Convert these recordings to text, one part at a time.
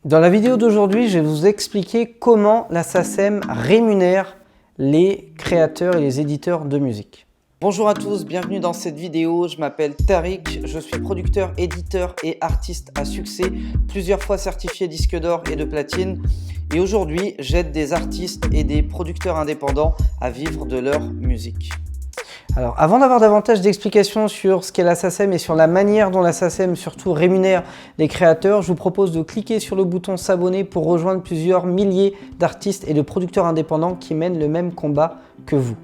Dans la vidéo d'aujourd'hui, je vais vous expliquer comment la SACEM rémunère les créateurs et les éditeurs de musique. Bonjour à tous, bienvenue dans cette vidéo. Je m'appelle Tariq, je suis producteur, éditeur et artiste à succès, plusieurs fois certifié disque d'or et de platine. Et aujourd'hui, j'aide des artistes et des producteurs indépendants à vivre de leur musique. Alors, avant d'avoir davantage d'explications sur ce qu'est la SACEM et sur la manière dont la SACEM surtout rémunère les créateurs, je vous propose de cliquer sur le bouton s'abonner pour rejoindre plusieurs milliers d'artistes et de producteurs indépendants qui mènent le même combat que vous.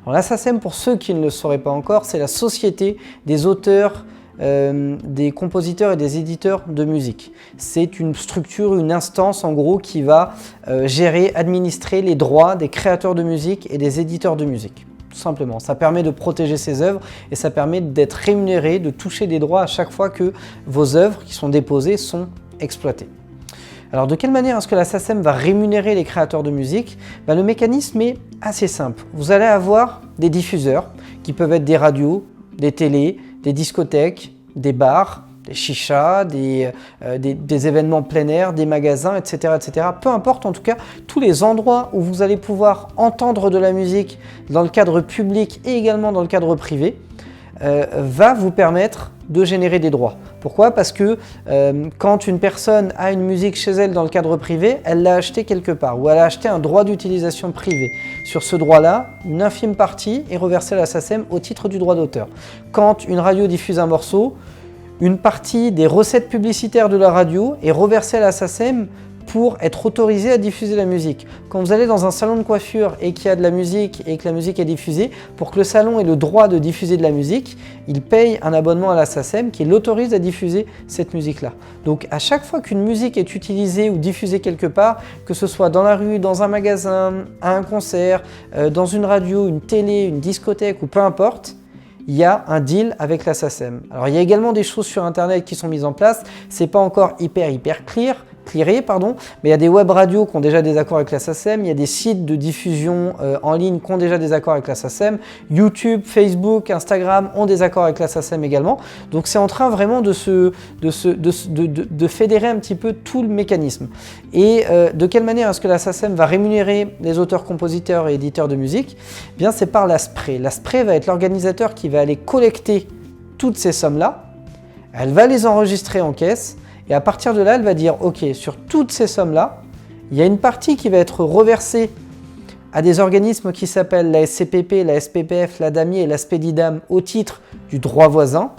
Alors, la SACEM, pour ceux qui ne le sauraient pas encore, c'est la société des auteurs, des compositeurs et des éditeurs de musique. C'est une structure, une instance en gros qui va gérer, administrer les droits des créateurs de musique et des éditeurs de musique. Tout simplement, ça permet de protéger ses œuvres et ça permet d'être rémunéré, de toucher des droits à chaque fois que vos œuvres qui sont déposées sont exploitées. Alors de quelle manière est-ce que la SACEM va rémunérer les créateurs de musique? Le mécanisme est assez simple. Vous allez avoir des diffuseurs qui peuvent être des radios, des télés, des discothèques, des bars, des chichas, des événements plein air, des magasins, etc., etc. Peu importe, en tout cas, tous les endroits où vous allez pouvoir entendre de la musique dans le cadre public et également dans le cadre privé, va vous permettre de générer des droits. Pourquoi? Parce que quand une personne a une musique chez elle dans le cadre privé, elle l'a acheté quelque part ou elle a acheté un droit d'utilisation privé. Sur ce droit-là, une infime partie est reversée à la SACEM au titre du droit d'auteur. Quand une radio diffuse un morceau, une partie des recettes publicitaires de la radio est reversée à la SACEM pour être autorisée à diffuser la musique. Quand vous allez dans un salon de coiffure et qu'il y a de la musique et que la musique est diffusée, pour que le salon ait le droit de diffuser de la musique, il paye un abonnement à la SACEM qui l'autorise à diffuser cette musique-là. Donc à chaque fois qu'une musique est utilisée ou diffusée quelque part, que ce soit dans la rue, dans un magasin, à un concert, dans une radio, une télé, une discothèque ou peu importe, il y a un deal avec la SACEM. Alors il y a également des choses sur internet qui sont mises en place, c'est pas encore hyper clearé, mais il y a des web radios qui ont déjà des accords avec la SACEM, il y a des sites de diffusion en ligne qui ont déjà des accords avec la SACEM, YouTube, Facebook, Instagram ont des accords avec la SACEM également. Donc c'est en train vraiment de fédérer un petit peu tout le mécanisme. Et de quelle manière est-ce que la SACEM va rémunérer les auteurs, compositeurs et éditeurs de musique? Eh bien, c'est par la SPRE. La SPRE va être l'organisateur qui va aller collecter toutes ces sommes-là, elle va les enregistrer en caisse, et à partir de là, elle va dire « Ok, sur toutes ces sommes-là, il y a une partie qui va être reversée à des organismes qui s'appellent la SCPP, la SPPF, la DAMI et la SPEDIDAM au titre du droit voisin,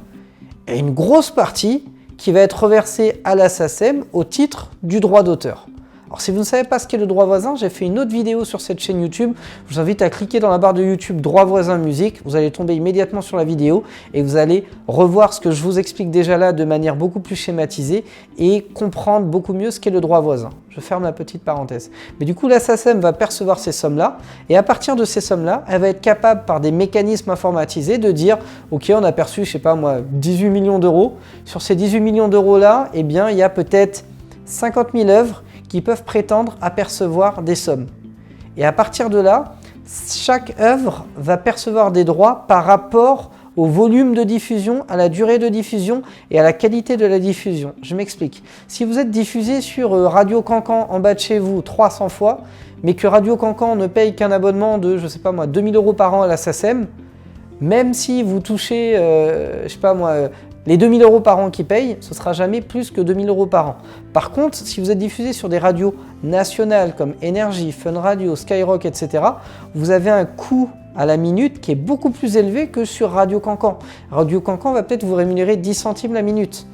et une grosse partie qui va être reversée à la SACEM au titre du droit d'auteur. » Alors si vous ne savez pas ce qu'est le droit voisin, j'ai fait une autre vidéo sur cette chaîne YouTube. Je vous invite à cliquer dans la barre de YouTube droit voisin musique. Vous allez tomber immédiatement sur la vidéo et vous allez revoir ce que je vous explique déjà là de manière beaucoup plus schématisée et comprendre beaucoup mieux ce qu'est le droit voisin. Je ferme la petite parenthèse. Mais du coup, la SACEM va percevoir ces sommes-là et à partir de ces sommes-là, elle va être capable par des mécanismes informatisés de dire « Ok, on a perçu, je sais pas moi, 18 millions d'euros. Sur ces 18 millions d'euros-là, eh bien, il y a peut-être 50 000 œuvres qui peuvent prétendre à percevoir des sommes. Et à partir de là, chaque œuvre va percevoir des droits par rapport au volume de diffusion, à la durée de diffusion et à la qualité de la diffusion. Je m'explique. Si vous êtes diffusé sur Radio Cancan en bas de chez vous 300 fois, mais que Radio Cancan ne paye qu'un abonnement de, je sais pas moi, 2000 € par an à la SACEM, même si vous touchez, je sais pas moi, les 2000 € par an qu'ils payent, ce ne sera jamais plus que 2000 € par an. Par contre, si vous êtes diffusé sur des radios nationales comme Énergie, Fun Radio, Skyrock, etc., vous avez un coût à la minute qui est beaucoup plus élevé que sur Radio Cancan. Radio Cancan va peut-être vous rémunérer 10 centimes la minute.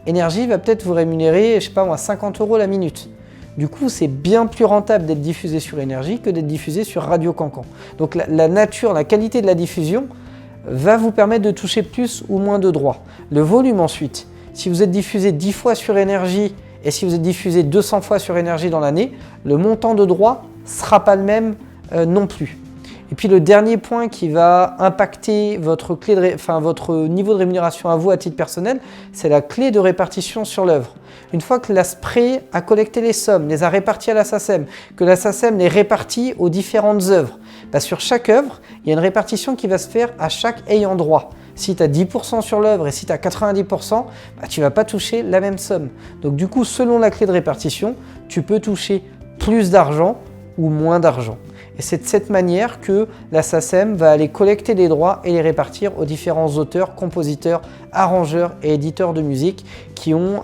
Énergie va peut-être vous rémunérer, je sais pas moi, 50 € la minute. Du coup, c'est bien plus rentable d'être diffusé sur Énergie que d'être diffusé sur Radio Cancan. Donc la nature, la qualité de la diffusion va vous permettre de toucher plus ou moins de droits. Le volume ensuite, si vous êtes diffusé 10 fois sur Énergie et si vous êtes diffusé 200 fois sur Énergie dans l'année, le montant de droits ne sera pas le même non plus. Et puis le dernier point qui va impacter votre niveau de rémunération à vous à titre personnel, c'est la clé de répartition sur l'œuvre. Une fois que la SPRE a collecté les sommes, les a réparties à la SACEM, que la SACEM les répartit aux différentes œuvres, sur chaque œuvre, il y a une répartition qui va se faire à chaque ayant droit. Si tu as 10% sur l'œuvre et si tu as 90%, tu ne vas pas toucher la même somme. Donc du coup, selon la clé de répartition, tu peux toucher plus d'argent ou moins d'argent. Et c'est de cette manière que la SACEM va aller collecter les droits et les répartir aux différents auteurs, compositeurs, arrangeurs et éditeurs de musique qui ont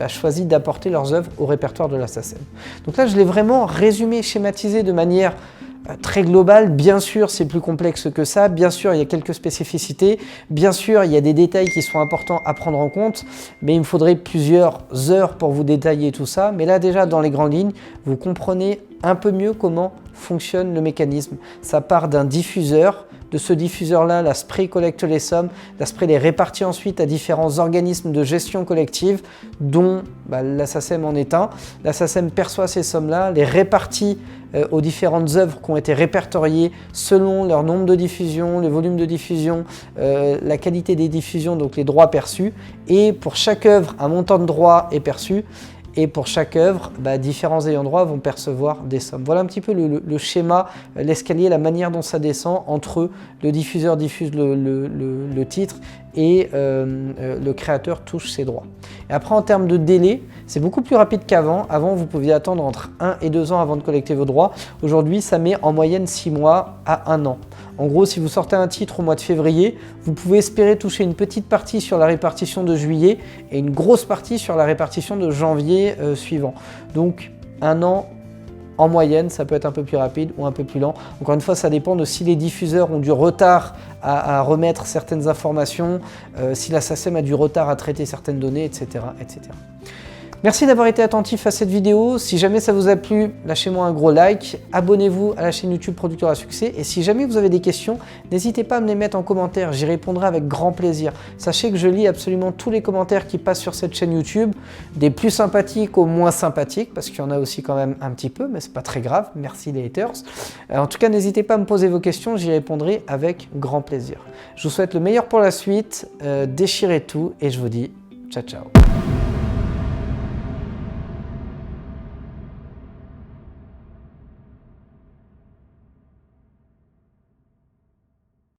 choisi d'apporter leurs œuvres au répertoire de la SACEM. Donc là, je l'ai vraiment résumé, schématisé de manière très globale. Bien sûr, c'est plus complexe que ça. Bien sûr, il y a quelques spécificités. Bien sûr, il y a des détails qui sont importants à prendre en compte. Mais il me faudrait plusieurs heures pour vous détailler tout ça. Mais là, déjà, dans les grandes lignes, vous comprenez un peu mieux comment fonctionne le mécanisme. Ça part d'un diffuseur. De ce diffuseur-là, la SPRI collecte les sommes. La SPRI les répartit ensuite à différents organismes de gestion collective, dont la SACEM en est un. La SACEM perçoit ces sommes-là, les répartit aux différentes œuvres qui ont été répertoriées selon leur nombre de diffusions, le volume de diffusion, la qualité des diffusions, donc les droits perçus. Et pour chaque œuvre, un montant de droits est perçu. Et pour chaque œuvre, différents ayants droit vont percevoir des sommes. Voilà un petit peu le schéma, l'escalier, la manière dont ça descend entre le diffuseur diffuse le titre et le créateur touche ses droits. Et après, en termes de délai, c'est beaucoup plus rapide qu'avant. Avant, vous pouviez attendre entre 1 et 2 ans avant de collecter vos droits. Aujourd'hui, ça met en moyenne 6 mois à 1 an. En gros, si vous sortez un titre au mois de février, vous pouvez espérer toucher une petite partie sur la répartition de juillet et une grosse partie sur la répartition de janvier suivant. Donc, 1 an en moyenne, ça peut être un peu plus rapide ou un peu plus lent. Encore une fois, ça dépend de si les diffuseurs ont du retard à remettre certaines informations, si la SACEM a du retard à traiter certaines données, etc. etc. Merci d'avoir été attentif à cette vidéo. Si jamais ça vous a plu, lâchez-moi un gros like. Abonnez-vous à la chaîne YouTube Producteur à succès. Et si jamais vous avez des questions, n'hésitez pas à me les mettre en commentaire. J'y répondrai avec grand plaisir. Sachez que je lis absolument tous les commentaires qui passent sur cette chaîne YouTube, des plus sympathiques aux moins sympathiques, parce qu'il y en a aussi quand même un petit peu, mais c'est pas très grave. Merci les haters. En tout cas, n'hésitez pas à me poser vos questions. J'y répondrai avec grand plaisir. Je vous souhaite le meilleur pour la suite. Déchirez tout et je vous dis ciao, ciao.